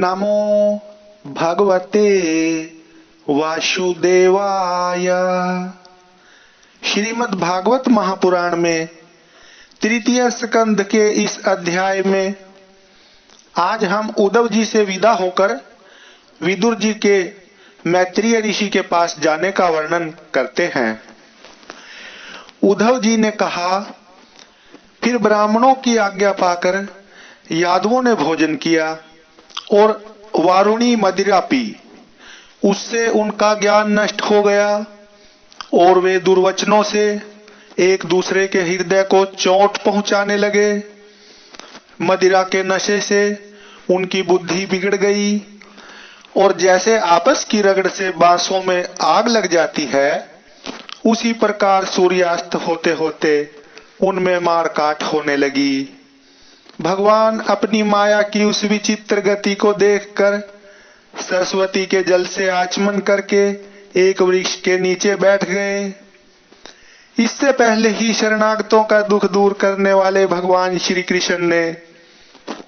नमो भगवते वासुदेवाय। श्रीमद् भागवत महापुराण में तृतीय स्कंद के इस अध्याय में आज हम उद्धव जी से विदा होकर विदुर जी के मैत्रेय ऋषि के पास जाने का वर्णन करते हैं। उद्धव जी ने कहा, फिर ब्राह्मणों की आज्ञा पाकर यादवों ने भोजन किया और वारुणी मदिरा पी। उससे उनका ज्ञान नष्ट हो गया और वे दुर्वचनों से एक दूसरे के हृदय को चोट पहुंचाने लगे। मदिरा के नशे से उनकी बुद्धि बिगड़ गई और जैसे आपस की रगड़ से बांसों में आग लग जाती है, उसी प्रकार सूर्यास्त होते होते उनमें मार काट होने लगी। भगवान अपनी माया की उस विचित्र गति को देखकर सरस्वती के जल से आचमन करके एक वृक्ष के नीचे बैठ गए। इससे पहले ही शरणागतों का दुख दूर करने वाले भगवान श्री कृष्ण ने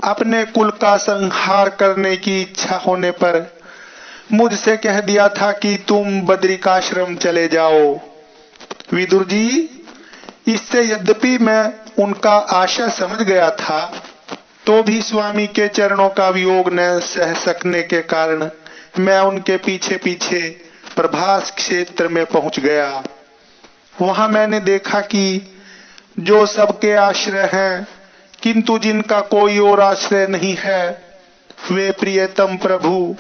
अपने कुल का संहार करने की इच्छा होने पर मुझसे कह दिया था कि तुम बद्रिकाश्रम चले जाओ। विदुर जी, इससे यद्यपि मैं उनका आशा समझ गया था, तो भी स्वामी के चरणों का वियोग न सह सकने के कारण मैं उनके पीछे पीछे प्रभास क्षेत्र में पहुंच गया। वहां मैंने देखा कि जो सबके आश्रय हैं किंतु जिनका कोई और आश्रय नहीं है, वे प्रियतम प्रभु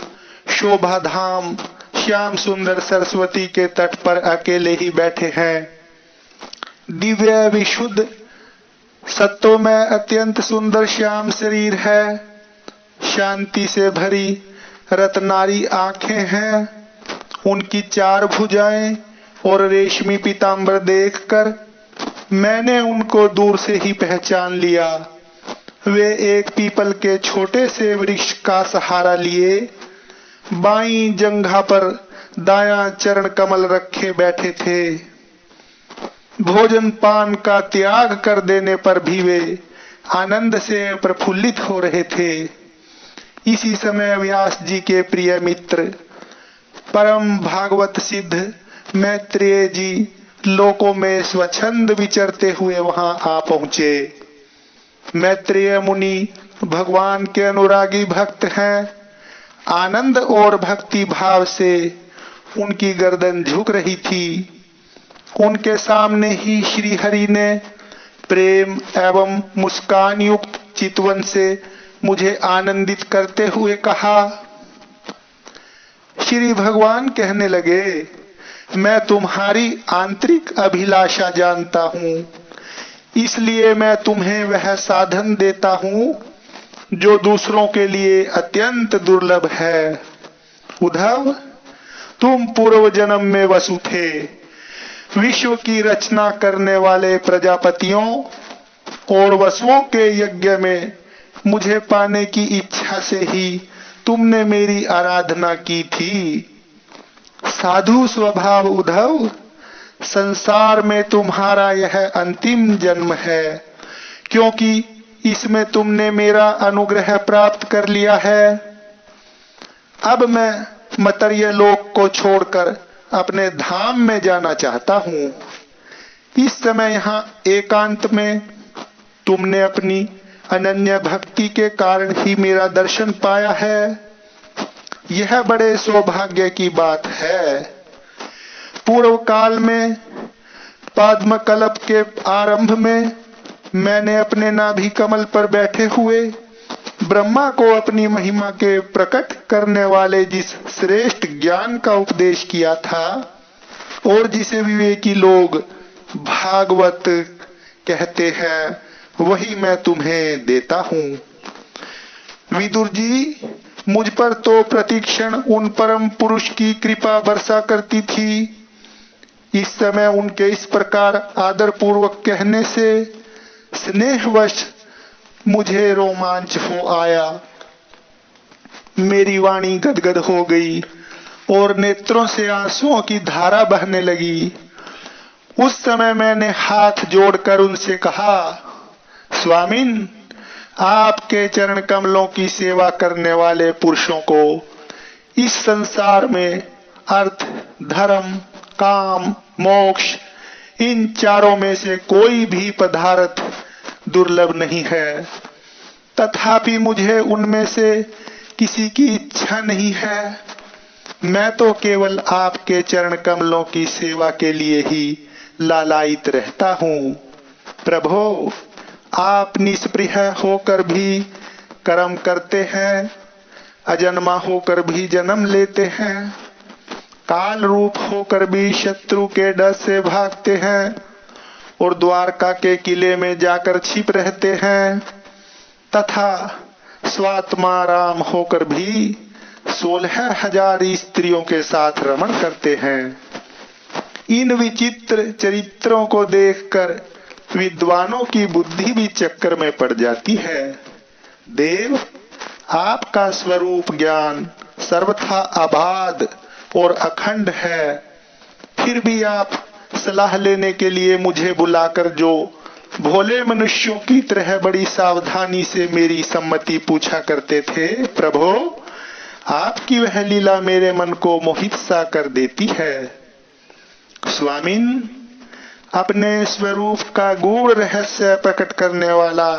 शोभा धाम श्याम सुंदर सरस्वती के तट पर अकेले ही बैठे हैं। दिव्य विशुद्ध सत्व में अत्यंत सुंदर श्याम शरीर है, शांति से भरी रत्नारी आंखें हैं। उनकी चार भुजाएं और रेशमी पीतांबर देखकर मैंने उनको दूर से ही पहचान लिया। वे एक पीपल के छोटे से वृक्ष का सहारा लिए बाईं जंघा पर दायां चरण कमल रखे बैठे थे। भोजन पान का त्याग कर देने पर भी वे आनंद से प्रफुल्लित हो रहे थे। इसी समय व्यास जी के प्रिय मित्र परम भागवत सिद्ध मैत्रेय जी लोकों में स्वच्छंद विचरते हुए वहां आ पहुंचे। मैत्रेय मुनि भगवान के अनुरागी भक्त हैं। आनंद और भक्ति भाव से उनकी गर्दन झुक रही थी। उनके सामने ही श्री हरि ने प्रेम एवं मुस्कान युक्त चितवन से मुझे आनंदित करते हुए कहा। श्री भगवान कहने लगे, मैं तुम्हारी आंतरिक अभिलाषा जानता हूँ, इसलिए मैं तुम्हें वह साधन देता हूँ जो दूसरों के लिए अत्यंत दुर्लभ है। उद्धव, तुम पूर्व जन्म में वसु थे। विश्व की रचना करने वाले प्रजापतियों और वसुओं के यज्ञ में मुझे पाने की इच्छा से ही तुमने मेरी आराधना की थी। साधु स्वभाव उद्धव, संसार में तुम्हारा यह अंतिम जन्म है, क्योंकि इसमें तुमने मेरा अनुग्रह प्राप्त कर लिया है। अब मैं मर्त्य लोक को छोड़कर अपने धाम में जाना चाहता हूँ। इस समय यहाँ एकांत में तुमने अपनी अनन्य भक्ति के कारण ही मेरा दर्शन पाया है। यह बड़े सौभाग्य की बात है। पूर्व काल में पद्म कल्प के आरंभ में मैंने अपने नाभि कमल पर बैठे हुए ब्रह्मा को अपनी महिमा के प्रकट करने वाले जिस श्रेष्ठ ज्ञान का उपदेश किया था और जिसे विवेकी लोग भागवत कहते हैं, वही मैं तुम्हें देता हूँ। विदुर जी, मुझ पर तो प्रतिक्षण उन परम पुरुष की कृपा वर्षा करती थी। इस समय उनके इस प्रकार आदर पूर्वक कहने से स्नेहवश मुझे रोमांच हो आया। मेरी वाणी गदगद हो गई और नेत्रों से आंसुओं की धारा बहने लगी। उस समय मैंने हाथ जोड़कर उनसे कहा, स्वामिन, आपके चरण कमलों की सेवा करने वाले पुरुषों को इस संसार में अर्थ, धर्म, काम, मोक्ष, इन चारों में से कोई भी पदार्थ दुर्लभ नहीं है। तथापि मुझे उनमें से किसी की इच्छा नहीं है। मैं तो केवल आपके चरण कमलों की सेवा के लिए ही लालायित रहता हूँ। प्रभो, आप निष्प्रिय होकर भी कर्म करते हैं, अजन्मा होकर भी जन्म लेते हैं, काल रूप होकर भी शत्रु के डर से भागते हैं और द्वारका के किले में जाकर छिप रहते हैं, तथा स्वात्मा राम होकर भी 16,000 स्त्रियों के साथ रमण करते हैं। इन विचित्र चरित्रों को देखकर विद्वानों की बुद्धि भी चक्कर में पड़ जाती है। देव, आपका स्वरूप ज्ञान सर्वथा अबाध और अखंड है, फिर भी आप सलाह लेने के लिए मुझे बुलाकर जो भोले मनुष्यों की तरह बड़ी सावधानी से मेरी सम्मति पूछा करते थे, प्रभो, आपकी वह लीला मेरे मन को मोहित सा कर देती है। स्वामिन, अपने स्वरूप का गूढ़ रहस्य प्रकट करने वाला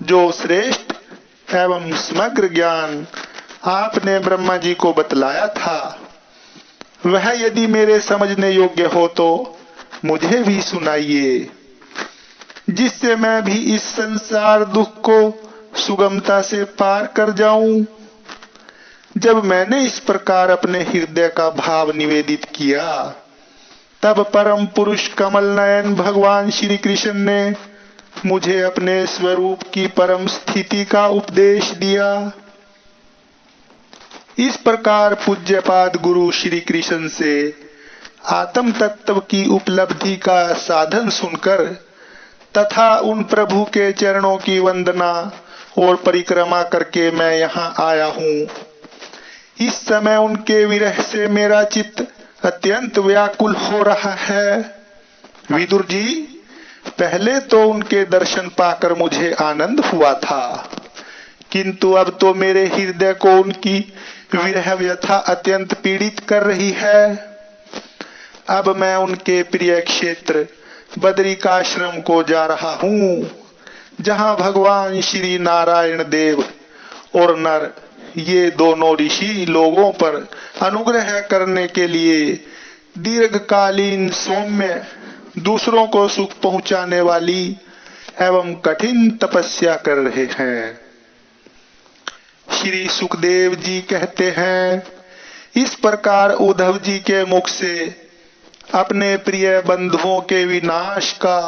जो श्रेष्ठ एवं समग्र ज्ञान आपने ब्रह्मा जी को बतलाया था, वह यदि मेरे समझने योग्य हो तो मुझे भी सुनाइए, जिससे मैं भी इस संसार दुख को सुगमता से पार कर जाऊं। जब मैंने इस प्रकार अपने हृदय का भाव निवेदित किया, तब परम पुरुष कमल नयन भगवान श्री कृष्ण ने मुझे अपने स्वरूप की परम स्थिति का उपदेश दिया। इस प्रकार पूज्यपाद गुरु श्री कृष्ण से आत्म तत्व की उपलब्धि का साधन सुनकर तथा उन प्रभु के चरणों की वंदना और परिक्रमा करके मैं यहाँ आया हूँ। इस समय उनके विरह से मेरा चित्त अत्यंत व्याकुल हो रहा है। विदुर जी, पहले तो उनके दर्शन पाकर मुझे आनंद हुआ था, किंतु अब तो मेरे हृदय को उनकी विरह व्यथा अत्यंत पीड़ित कर रही है। अब मैं उनके प्रिय क्षेत्र बद्रिकाश्रम को जा रहा हूँ, जहाँ भगवान श्री नारायण देव और नर, ये दोनों ऋषि लोगों पर अनुग्रह करने के लिए दीर्घकालीन सौम्य, दूसरों को सुख पहुंचाने वाली एवं कठिन तपस्या कर रहे हैं। श्री सुखदेव जी कहते हैं, इस प्रकार उद्धव जी के मुख से अपने प्रिय बंधुओं के विनाश का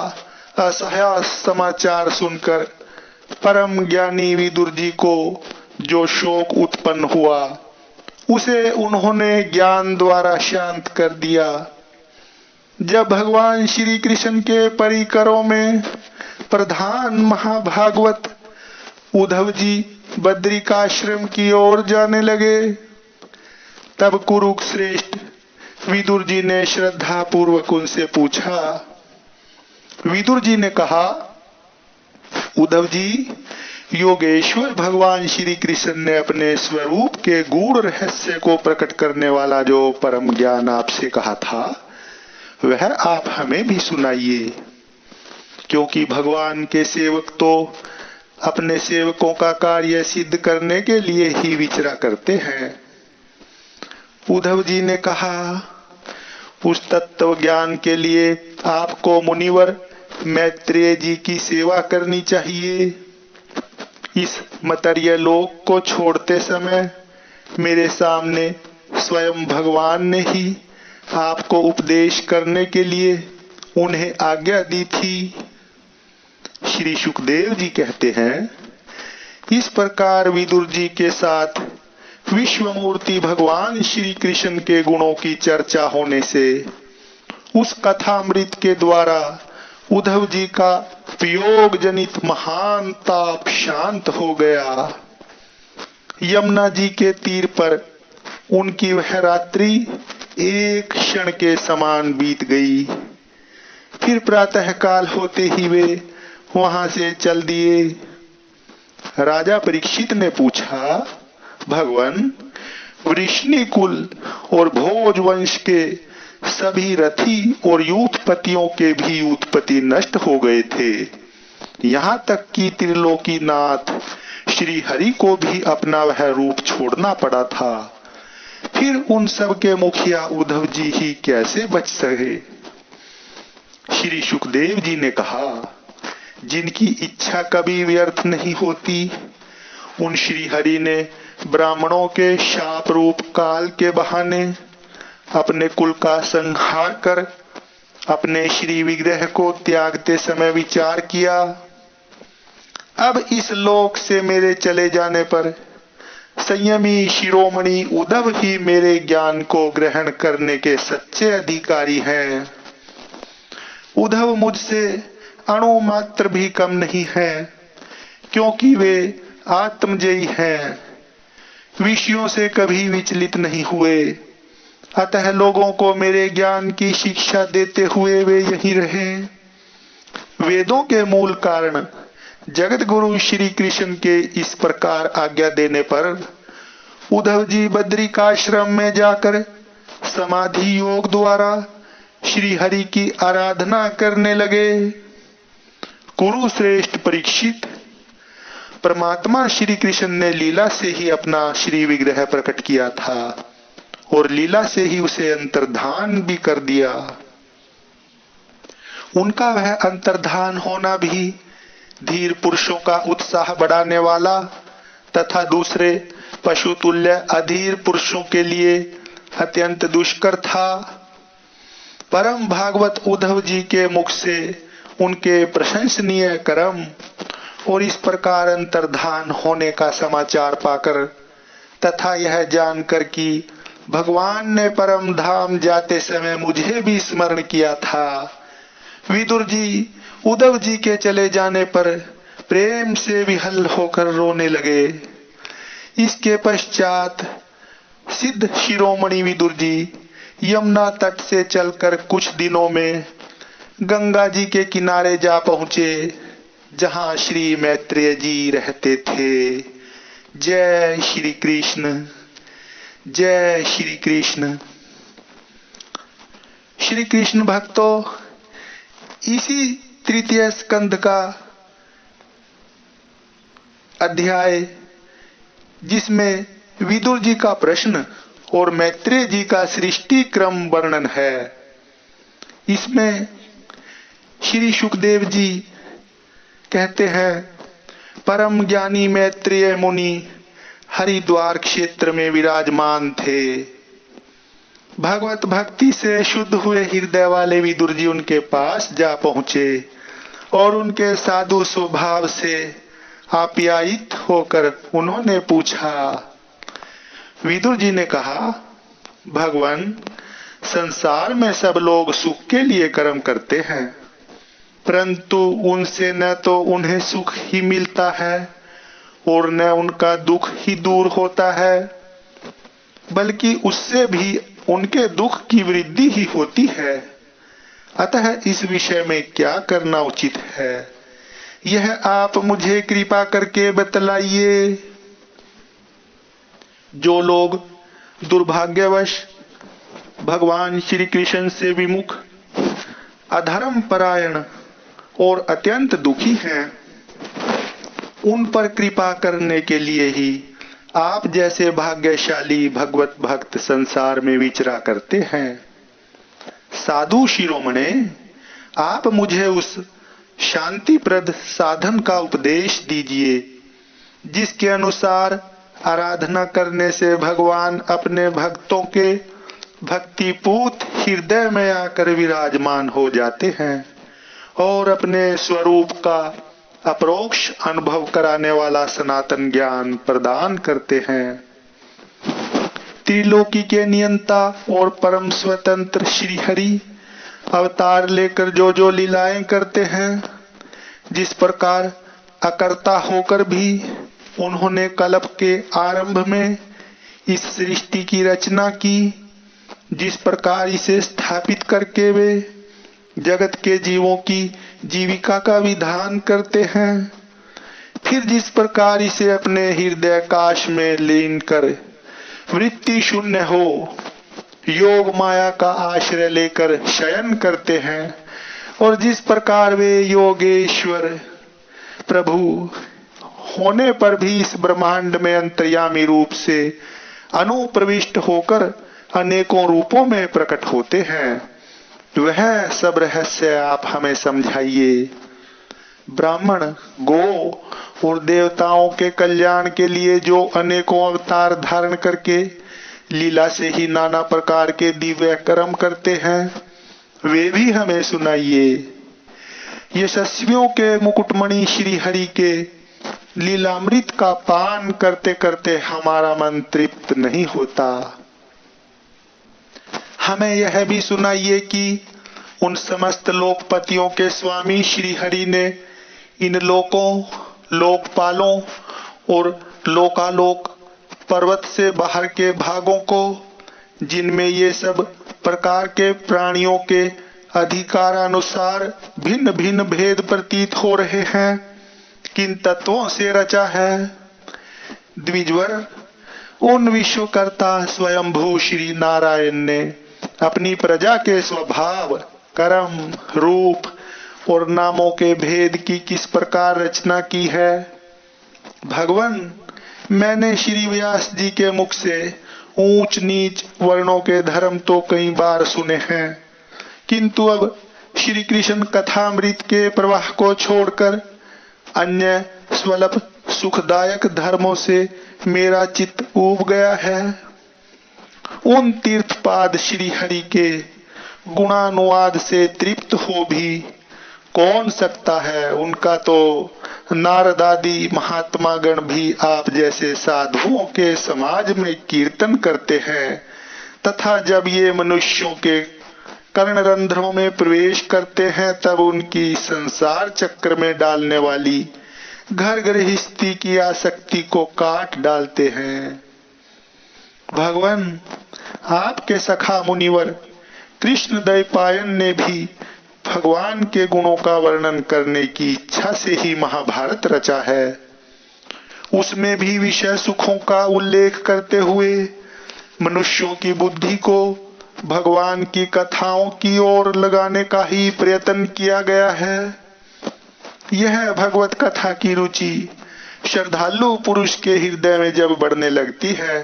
असह्य समाचार सुनकर परम ज्ञानी विदुर जी को जो शोक उत्पन्न हुआ, उसे उन्होंने ज्ञान द्वारा शांत कर दिया। जब भगवान श्री कृष्ण के परिकरों में प्रधान महाभागवत उद्धव जी बद्रिकाश्रम की ओर जाने लगे, तब कुरुश्रेष्ठ विदुर जी ने श्रद्धा पूर्वक उनसे पूछा। विदुर जी ने कहा, उद्धव जी, योगेश्वर भगवान श्री कृष्ण ने अपने स्वरूप के गूढ़ रहस्य को प्रकट करने वाला जो परम ज्ञान आपसे कहा था, वह आप हमें भी सुनाइए, क्योंकि भगवान के सेवक तो अपने सेवकों का कार्य सिद्ध करने के लिए ही विचरा करते हैं। उद्धव जी ने कहा, उस तत्व ज्ञान के लिए आपको मुनिवर मैत्रेय जी की सेवा करनी चाहिए। इस मर्त्य लोक को छोड़ते समय मेरे सामने स्वयं भगवान ने ही आपको उपदेश करने के लिए उन्हें आज्ञा दी थी। श्री सुखदेव जी कहते हैं, इस प्रकार विदुर जी के साथ विश्वमूर्ति भगवान श्री कृष्ण के गुणों की चर्चा होने से उस कथामृत के द्वारा उद्धव जी का वियोग जनित महान ताप शांत हो गया। यमुना जी के तीर पर उनकी वह रात्रि एक क्षण के समान बीत गई। फिर प्रातः काल होते ही वे वहां से चल दिए। राजा परीक्षित ने पूछा, भगवान, वृष्णि कुल और भोज वंश के सभी रथी और यूथपतियों के भी उत्पत्ति नष्ट हो गए थे। यहाँ तक कि त्रिलोकीनाथ श्री हरि को भी अपना वह रूप छोड़ना पड़ा था। फिर उन सब के मुखिया उद्धव जी ही कैसे बच सके? श्री सुखदेव जी ने कहा, जिनकी इच्छा कभी व्यर्थ नहीं होती, उन श्री हरि ने ब्राह्मणों के शाप रूप काल के बहाने अपने कुल का संहार कर अपने श्री विग्रह को त्यागते समय विचार किया, अब इस लोक से मेरे चले जाने पर संयमी शिरोमणि उद्धव ही मेरे ज्ञान को ग्रहण करने के सच्चे अधिकारी हैं। उद्धव मुझसे अणु मात्र भी कम नहीं है, क्योंकि वे आत्मजयी हैं, विषयों से कभी विचलित नहीं हुए। अतः लोगों को मेरे ज्ञान की शिक्षा देते हुए वे यहीं रहे। वेदों के मूल कारण जगत गुरु श्री कृष्ण के इस प्रकार आज्ञा देने पर उद्धव जी बद्रिकाश्रम में जाकर समाधि योग द्वारा श्री हरि की आराधना करने लगे। कुरुश्रेष्ठ परीक्षित, परमात्मा श्री कृष्ण ने लीला से ही अपना श्री विग्रह प्रकट किया था और लीला से ही उसे अंतर्धान भी कर दिया। उनका वह अंतर्धान होना भी धीर पुरुषों का उत्साह बढ़ाने वाला तथा दूसरे पशु तुल्य अधीर पुरुषों के लिए अत्यंत दुष्कर था। परम भागवत उद्धव जी के मुख से उनके प्रशंसनीय कर्म और इस प्रकार अंतर्धान होने का समाचार पाकर तथा यह जानकर कि भगवान ने परम धाम जाते समय मुझे भी स्मरण किया था, विदुर जी उद्धव जी के चले जाने पर प्रेम से विहल होकर रोने लगे। इसके पश्चात सिद्ध शिरोमणि विदुर जी यमुना तट से चलकर कुछ दिनों में गंगा जी के किनारे जा पहुंचे, जहां श्री मैत्रेय जी रहते थे। जय श्री कृष्ण, जय श्री कृष्ण। श्री कृष्ण भक्तों, इसी तृतीय स्कंद का अध्याय जिसमें विदुर जी का प्रश्न और मैत्रेय जी का सृष्टि क्रम वर्णन है, इसमें श्री सुखदेव जी कहते हैं, परम ज्ञानी मैत्रेय मुनि हरिद्वार क्षेत्र में विराजमान थे। भगवत भक्ति से शुद्ध हुए हृदय वाले विदुर जी उनके पास जा पहुंचे और उनके साधु स्वभाव से आप्यायित होकर उन्होंने पूछा। विदुर जी ने कहा, भगवान, संसार में सब लोग सुख के लिए कर्म करते हैं, परंतु उनसे न तो उन्हें सुख ही मिलता है और न उनका दुख ही दूर होता है, बल्कि उससे भी उनके दुख की वृद्धि ही होती है। अतः इस विषय में क्या करना उचित है, यह आप मुझे कृपा करके बतलाइए। जो लोग दुर्भाग्यवश भगवान श्री कृष्ण से विमुख, अधर्म परायण और अत्यंत दुखी हैं, उन पर कृपा करने के लिए ही आप जैसे भाग्यशाली भगवत भक्त संसार में विचरा करते हैं। साधु शिरोमणे, आप मुझे उस शांतिप्रद साधन का उपदेश दीजिए जिसके अनुसार आराधना करने से भगवान अपने भक्तों के भक्तिपूत हृदय में आकर विराजमान हो जाते हैं और अपने स्वरूप का अपरोक्ष अनुभव कराने वाला सनातन ज्ञान प्रदान करते हैं। त्रिलोकी के नियंता और परम स्वतंत्र श्री हरि अवतार लेकर जो जो लीलाएं करते हैं, जिस प्रकार अकर्ता होकर भी उन्होंने कल्प के आरंभ में इस सृष्टि की रचना की, जिस प्रकार इसे स्थापित करके वे जगत के जीवों की जीविका का विधान करते हैं, फिर जिस प्रकार इसे अपने हृदय काश में लीन कर वृत्ति शून्य हो योग माया का आश्रय लेकर शयन करते हैं, और जिस प्रकार वे योगेश्वर प्रभु होने पर भी इस ब्रह्मांड में अंतर्यामी रूप से अनुप्रविष्ट होकर अनेकों रूपों में प्रकट होते हैं, वह सब रहस्य आप हमें समझाइए। ब्राह्मण, गो और देवताओं के कल्याण के लिए जो अनेकों अवतार धारण करके लीला से ही नाना प्रकार के दिव्य कर्म करते हैं, वे भी हमें सुनाइए। यशस्वियों के मुकुटमणि श्री हरि के लीलामृत का पान करते करते हमारा मन तृप्त नहीं होता। हमें यह भी सुनाइए कि उन समस्त लोकपतियों के स्वामी श्री हरि ने इन लोकों, लोकपालों और लोकालोक पर्वत से बाहर के भागों को, जिनमें ये सब प्रकार के प्राणियों के अधिकारानुसार भिन्न भिन्न भेद प्रतीत हो रहे हैं, किन तत्वों से रचा है। द्विजवर, उन विश्वकर्ता स्वयंभू श्री नारायण ने अपनी प्रजा के स्वभाव, कर्म, रूप और नामों के भेद की किस प्रकार रचना की है। भगवान, मैंने श्री व्यास जी के मुख से ऊंच नीच वर्णों के धर्म तो कई बार सुने हैं, किंतु अब श्री कृष्ण कथामृत के प्रवाह को छोड़कर अन्य स्वल्प सुखदायक धर्मों से मेरा चित्त ऊब गया है। उन तीर्थपाद श्री हरि के गुणानुवाद से तृप्त हो भी कौन सकता है। उनका तो नारद आदि महात्मा गण भी आप जैसे साधुओं के समाज में कीर्तन करते हैं, तथा जब ये मनुष्यों के कर्णरंध्रों में प्रवेश करते हैं तब उनकी संसार चक्र में डालने वाली घर गृहस्थी की आसक्ति को काट डालते हैं। भगवान, आपके सखा मुनिवर कृष्ण द्वैपायन ने भी भगवान के गुणों का वर्णन करने की इच्छा से ही महाभारत रचा है। उसमें भी विषय सुखों का उल्लेख करते हुए मनुष्यों की बुद्धि को भगवान की कथाओं की ओर लगाने का ही प्रयत्न किया गया है। यह भगवत कथा की रुचि श्रद्धालु पुरुष के हृदय में जब बढ़ने लगती है,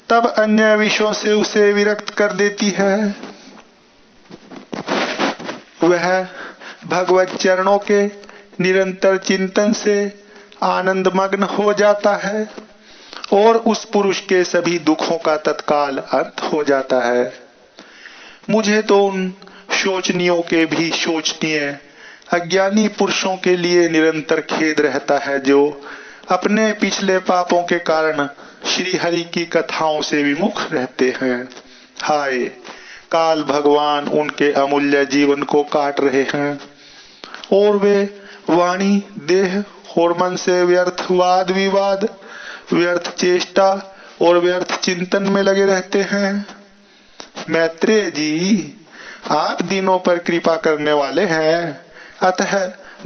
तब अन्य विषयों से उसे विरक्त कर देती है। वह भगवत चरणों के निरंतर चिंतन से आनंद मग्न हो जाता है और उस पुरुष के सभी दुखों का तत्काल अंत हो जाता है। मुझे तो उन शोचनीयों के भी शोचनीय अज्ञानी पुरुषों के लिए निरंतर खेद रहता है, जो अपने पिछले पापों के कारण श्री हरि की कथाओं से विमुख रहते हैं। हाय, काल भगवान उनके अमूल्य जीवन को काट रहे हैं और वे वाणी, देह और मन से व्यर्थ वाद विवाद, व्यर्थ चेष्टा और व्यर्थ चिंतन में लगे रहते हैं। मैत्रेय जी, आप दीनों पर कृपा करने वाले हैं, अतः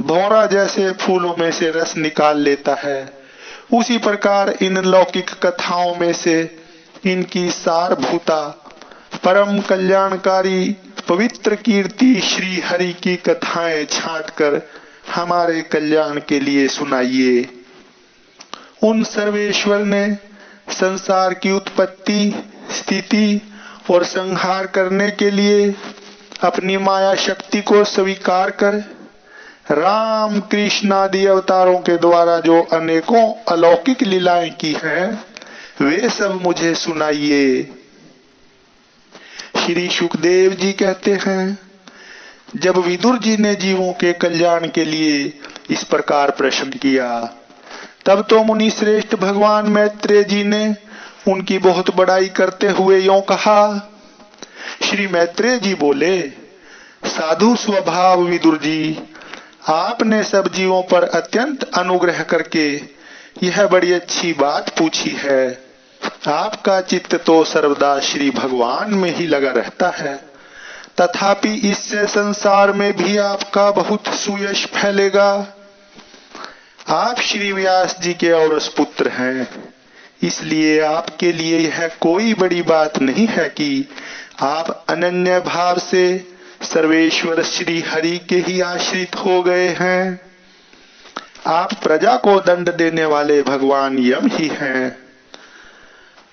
भौरा जैसे फूलों में से रस निकाल लेता है, उसी प्रकार इन लौकिक कथाओं में से इनकी सारभूता परम कल्याणकारी पवित्र कीर्ति श्री हरि की कथाएं छांटकर हमारे कल्याण के लिए सुनाइए। उन सर्वेश्वर ने संसार की उत्पत्ति, स्थिति और संहार करने के लिए अपनी माया शक्ति को स्वीकार कर राम कृष्ण आदि अवतारों के द्वारा जो अनेकों अलौकिक लीलाएं की हैं, वे सब मुझे सुनाइए। श्री सुखदेव जी कहते हैं, जब विदुर जी ने जीवों के कल्याण के लिए इस प्रकार प्रश्न किया, तब तो मुनि श्रेष्ठ भगवान मैत्रेय जी ने उनकी बहुत बड़ाई करते हुए यों कहा। श्री मैत्रेय जी बोले, साधु स्वभाव विदुर जी, आपने सब जीवों पर अत्यंत अनुग्रह करके यह बड़ी अच्छी बात पूछी है। आपका चित्त तो सर्वदा श्री भगवान में ही लगा रहता है, तथापि इससे संसार में भी आपका बहुत सुयश फैलेगा। आप श्री व्यास जी के औरस पुत्र हैं, इसलिए आपके लिए यह कोई बड़ी बात नहीं है कि आप अनन्य भाव से सर्वेश्वर श्री हरि के ही आश्रित हो गए हैं। आप प्रजा को दंड देने वाले भगवान यम ही हैं।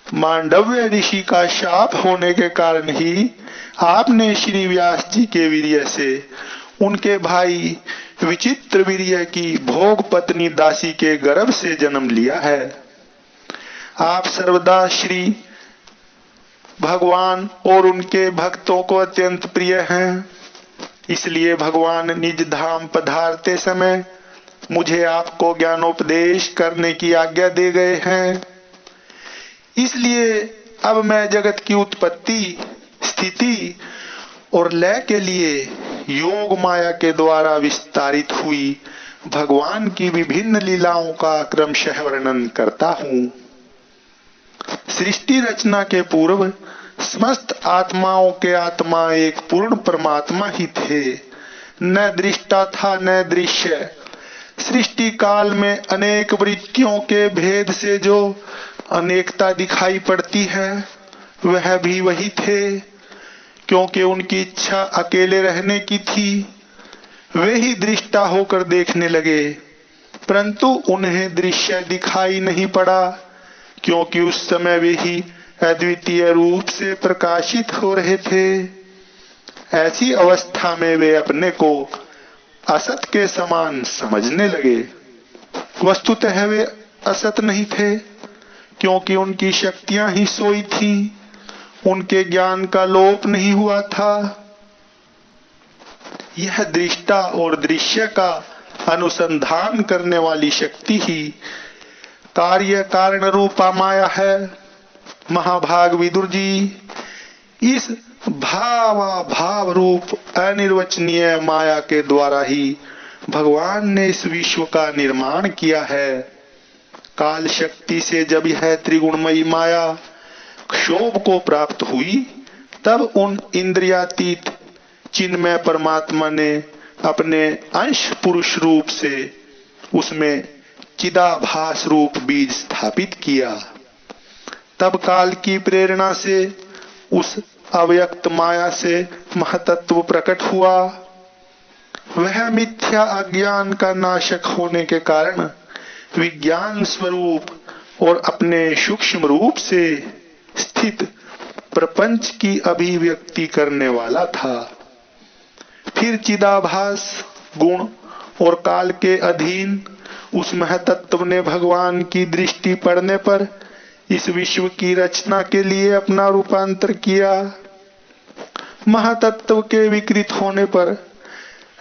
मांडव्य ऋषि का शाप होने के कारण ही आपने श्री व्यास जी के वीर्य से उनके भाई विचित्र वीर्य की भोग पत्नी दासी के गर्भ से जन्म लिया है। आप सर्वदा श्री भगवान और उनके भक्तों को अत्यंत प्रिय हैं, इसलिए भगवान निज धाम पधारते समय मुझे आपको ज्ञानोपदेश करने की आज्ञा दे गए हैं। इसलिए अब मैं जगत की उत्पत्ति, स्थिति और लय के लिए योग माया के द्वारा विस्तारित हुई भगवान की विभिन्न लीलाओं का क्रमशः वर्णन करता हूँ। सृष्टि रचना के पूर्व समस्त आत्माओं के आत्मा एक पूर्ण परमात्मा ही थे, न दृष्टा था न दृश्य। सृष्टि काल में अनेक वृत्तियों के भेद से जो अनेकता दिखाई पड़ती है, वह भी वही थे, क्योंकि उनकी इच्छा अकेले रहने की थी। वे ही दृष्टा होकर देखने लगे, परंतु उन्हें दृश्य दिखाई नहीं पड़ा, क्योंकि उस समय वे ही अद्वितीय रूप से प्रकाशित हो रहे थे। ऐसी अवस्था में वे अपने को असत के समान समझने लगे। वस्तुतः वे असत नहीं थे, क्योंकि उनकी शक्तियां ही सोई थीं, उनके ज्ञान का लोप नहीं हुआ था। यह दृष्टा और दृश्य का अनुसंधान करने वाली शक्ति ही कार्य कारण रूपा माया है। महाभाग विदुर जी, इस भाव रूप अनिर्वचनीय माया के द्वारा ही भगवान ने इस विश्व का निर्माण किया है। काल शक्ति से जब यह त्रिगुणमयी माया क्षोभ को प्राप्त हुई, तब उन इंद्रियातीत चिन्मय परमात्मा ने अपने अंश पुरुष रूप से उसमें चिदाभास रूप बीज स्थापित किया। तब काल की प्रेरणा से उस अव्यक्त माया से महतत्व प्रकट हुआ। वह मिथ्या अज्ञान का नाशक होने के कारण विज्ञान स्वरूप और अपने सूक्ष्म रूप से स्थित प्रपंच की अभिव्यक्ति करने वाला था। फिर चिदाभास गुण और काल के अधीन उस महतत्व ने भगवान की दृष्टि पड़ने पर इस विश्व की रचना के लिए अपना रूपांतर किया। महातत्व के विकृत होने पर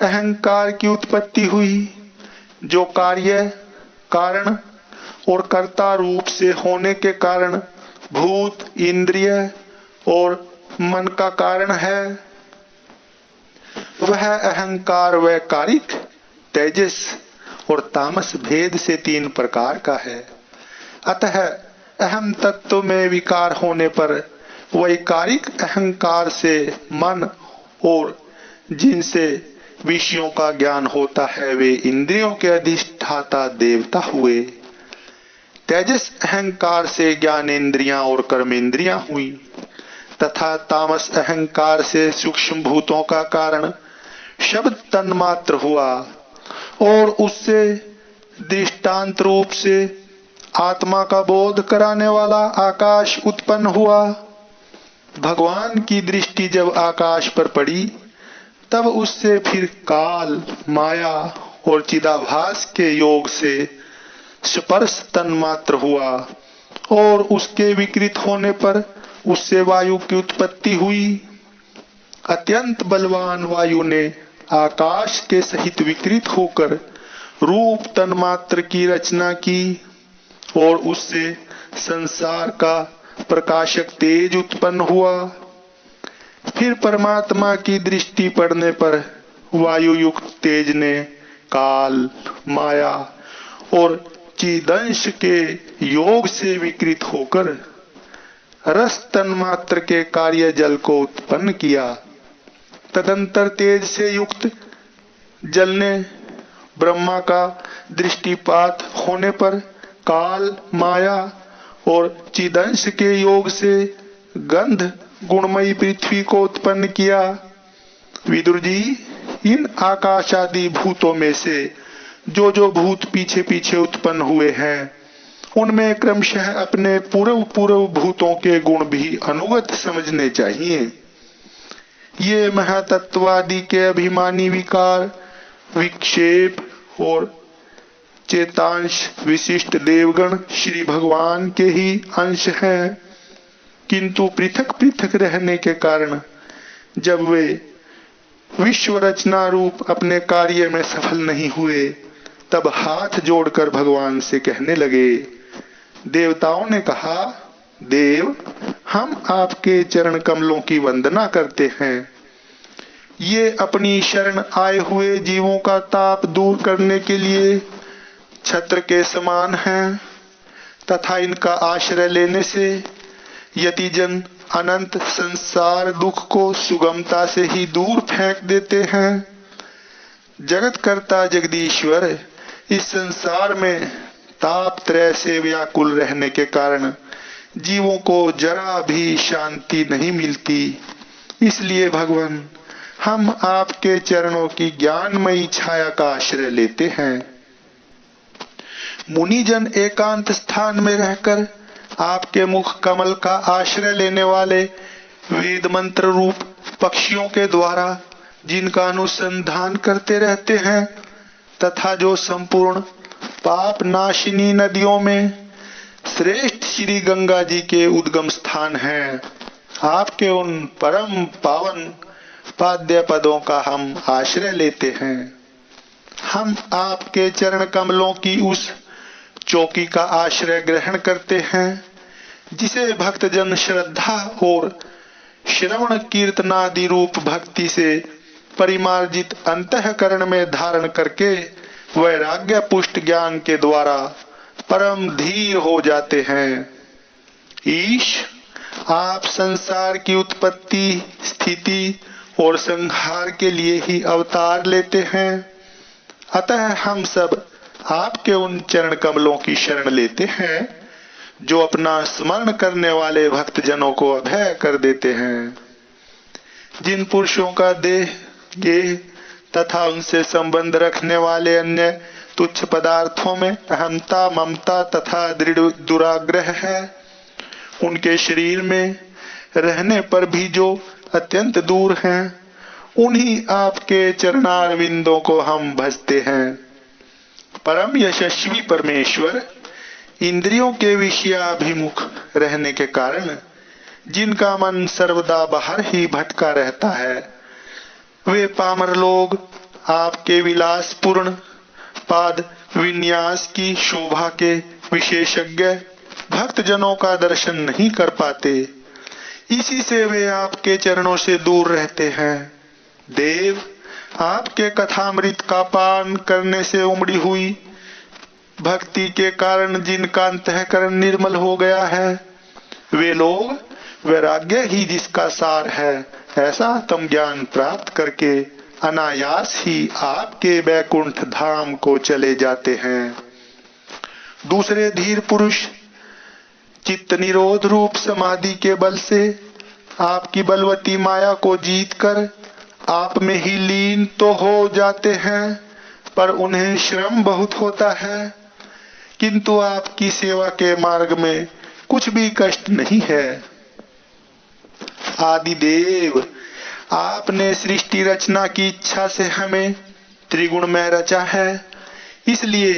अहंकार की उत्पत्ति हुई, जो कार्य कारण और कर्ता रूप से होने के कारण भूत, इंद्रिय और मन का कारण है। वह अहंकार वैकारिक, तेजस और तामस भेद से 3 प्रकार का है। अतः अहम तत्व में विकार होने पर वैकारिक अहंकार से मन और जिनसे विषयों का ज्ञान होता है, वे इंद्रियों के अधिष्ठाता देवता हुए। तेजस अहंकार से ज्ञानेंद्रियां और कर्मेंद्रियां हुई, तथा तामस अहंकार से सूक्ष्म भूतों का कारण शब्द तन्मात्र हुआ, और उससे दृष्टांत रूप से आत्मा का बोध कराने वाला आकाश उत्पन्न हुआ। भगवान की दृष्टि जब आकाश पर पड़ी, तब उससे फिर काल, माया और चिदाभास के योग से स्पर्श तन्मात्र हुआ, और उसके विकृत होने पर उससे वायु की उत्पत्ति हुई। अत्यंत बलवान वायु ने आकाश के सहित विकृत होकर रूप तन्मात्र की रचना की, और उससे संसार का प्रकाशक तेज उत्पन्न हुआ। फिर परमात्मा की दृष्टि पड़ने पर वायु युक्त तेज ने काल, माया और चिदंश के योग से विकृत होकर रस तन्मात्र के कार्य जल को उत्पन्न किया। तदंतर तेज से युक्त जल ने ब्रह्मा का दृष्टिपात होने पर काल, माया और चिदंश के योग से गंध गुणमयी पृथ्वी को उत्पन्न किया। विदुर जी, इन आकाशादि भूतों में से जो जो भूत पीछे पीछे उत्पन्न हुए हैं, उनमें क्रमशः अपने पूर्व पूर्व भूतों के गुण भी अनुगत समझने चाहिए। ये महातत्वादि के अभिमानी विकार, विक्षेप और चेतांश विशिष्ट देवगण श्री भगवान के ही अंश हैं, किंतु पृथक पृथक रहने के कारण जब वे विश्व रचना रूप अपने कार्य में सफल नहीं हुए, तब हाथ जोड़कर भगवान से कहने लगे। देवताओं ने कहा, देव, हम आपके चरण कमलों की वंदना करते हैं। ये अपनी शरण आए हुए जीवों का ताप दूर करने के लिए छत्र के समान हैं, तथा इनका आश्रय लेने से यतिजन अनंत संसार दुख को सुगमता से ही दूर फेंक देते हैं। जगत कर्ता जगदीश्वर इस संसार में ताप त्रय से व्याकुल रहने के कारण जीवों को जरा भी शांति नहीं मिलती। इसलिए भगवान, हम आपके चरणों की ज्ञानमयी छाया का आश्रय लेते हैं। मुनिजन एकांत स्थान में रहकर आपके मुख कमल का आश्रय लेने वाले वेद मंत्र रूप पक्षियों के द्वारा जिनका अनुसंधान करते रहते हैं, तथा जो संपूर्ण पाप नाशिनी नदियों में श्रेष्ठ श्री गंगा जी के उद्गम स्थान हैं, आपके उन परम पावन पाद्य पदों का हम आश्रय लेते हैं। हम आपके चरण कमलों की उस चौकी का आश्रय ग्रहण करते हैं जिसे भक्तजन श्रद्धा और श्रवण कीर्तनादि रूप भक्ति से परिमार्जित अंतःकरण में धारण करके वैराग्य पुष्ट ज्ञान के द्वारा परम धीर हो जाते हैं। ईश, आप संसार की उत्पत्ति, स्थिति और संहार के लिए ही अवतार लेते हैं, अतः हम सब आपके उन चरण कमलों की शरण लेते हैं जो अपना स्मरण करने वाले भक्तजनों को अभय कर देते हैं। जिन पुरुषों का देह, गेह तथा उनसे संबंध रखने वाले अन्य तुच्छ पदार्थों में अहमता, ममता तथा दृढ़ दुराग्रह है, उनके शरीर में रहने पर भी जो अत्यंत दूर हैं, उन्हीं आपके चरणारविंदों को हम भजते हैं। परम यशस्वी परमेश्वर इंद्रियों के विषयाभिमुख रहने के कारण जिनका मन सर्वदा बाहर ही भटका रहता है, वे पामर लोग आपके विलासपूर्ण पाद विन्यास की शोभा के विशेषज्ञ भक्तजनों का दर्शन नहीं कर पाते। इसी से वे आपके चरणों से दूर रहते हैं। देव, आपके कथामृत का पान करने से उमड़ी हुई भक्ति के कारण जिनका अंतःकरण निर्मल हो गया है, वे लोग वैराग्य ही जिसका सार है, ऐसा आत्म ज्ञान प्राप्त करके अनायास ही आपके वैकुंठ धाम को चले जाते हैं। दूसरे धीर पुरुष चित्त निरोध रूप समाधि के बल से आपकी बलवती माया को जीतकर आप में ही लीन तो हो जाते हैं, पर उन्हें श्रम बहुत होता है, किंतु आपकी सेवा के मार्ग में कुछ भी कष्ट नहीं है। आदिदेव, आपने सृष्टि रचना की इच्छा से हमें त्रिगुणमय रचा है, इसलिए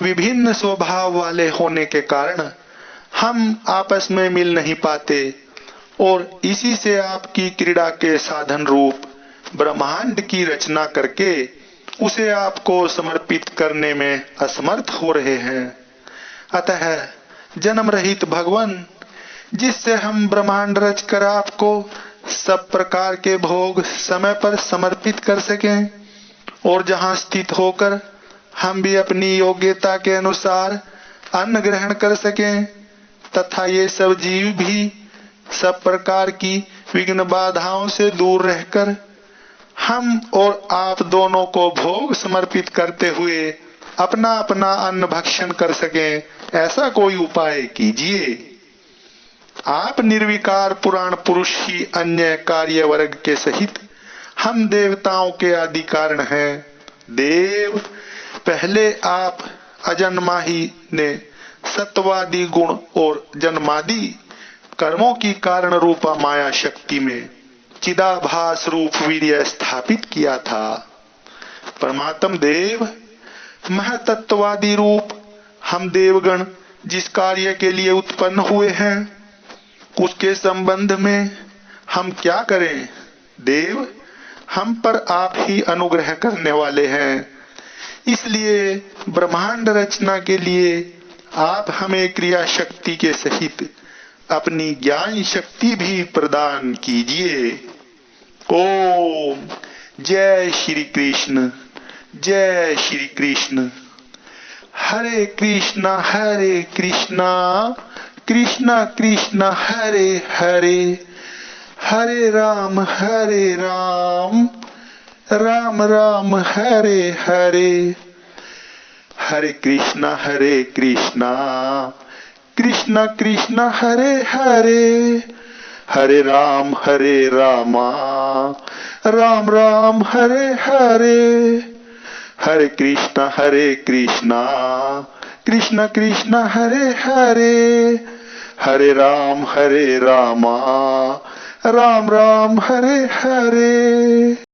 विभिन्न स्वभाव वाले होने के कारण हम आपस में मिल नहीं पाते और इसी से आपकी क्रीड़ा के साधन रूप ब्रह्मांड की रचना करके उसे आपको समर्पित करने में असमर्थ हो रहे हैं। अतः जन्म रहित भगवान, जिससे हम ब्रह्मांड रचकर आपको सब प्रकार के भोग समय पर समर्पित कर सकें और जहां स्थित होकर हम भी अपनी योग्यता के अनुसार अन्न ग्रहण कर सकें, तथा ये सब जीव भी सब प्रकार की विघ्न बाधाओं से दूर रहकर हम और आप दोनों को भोग समर्पित करते हुए अपना अपना अन्न भक्षण कर सकें, ऐसा कोई उपाय कीजिए। आप निर्विकार पुराण पुरुष ही अन्य कार्य वर्ग के सहित हम देवताओं के आदि कारण हैं। देव, पहले आप अजन्माही ने सत्वादि गुण और जन्मादि कर्मों की कारण रूपा माया शक्ति में चिदाभास रूप वीर्य स्थापित किया था। परमात्म देव, महतत्वादि रूप हम देवगण जिस कार्य के लिए उत्पन्न हुए हैं, उसके संबंध में हम क्या करें? देव, हम पर आप ही अनुग्रह करने वाले हैं, इसलिए ब्रह्मांड रचना के लिए आप हमें क्रिया शक्ति के सहित अपनी ज्ञान शक्ति भी प्रदान कीजिए। ओम जय श्री कृष्ण, जय श्री कृष्ण। हरे कृष्णा कृष्णा कृष्णा हरे हरे, हरे राम राम राम हरे हरे। हरे कृष्णा कृष्णा कृष्णा हरे हरे, हरे राम राम राम हरे हरे। हरे कृष्णा कृष्णा कृष्णा हरे हरे, हरे राम राम राम राम हरे हरे।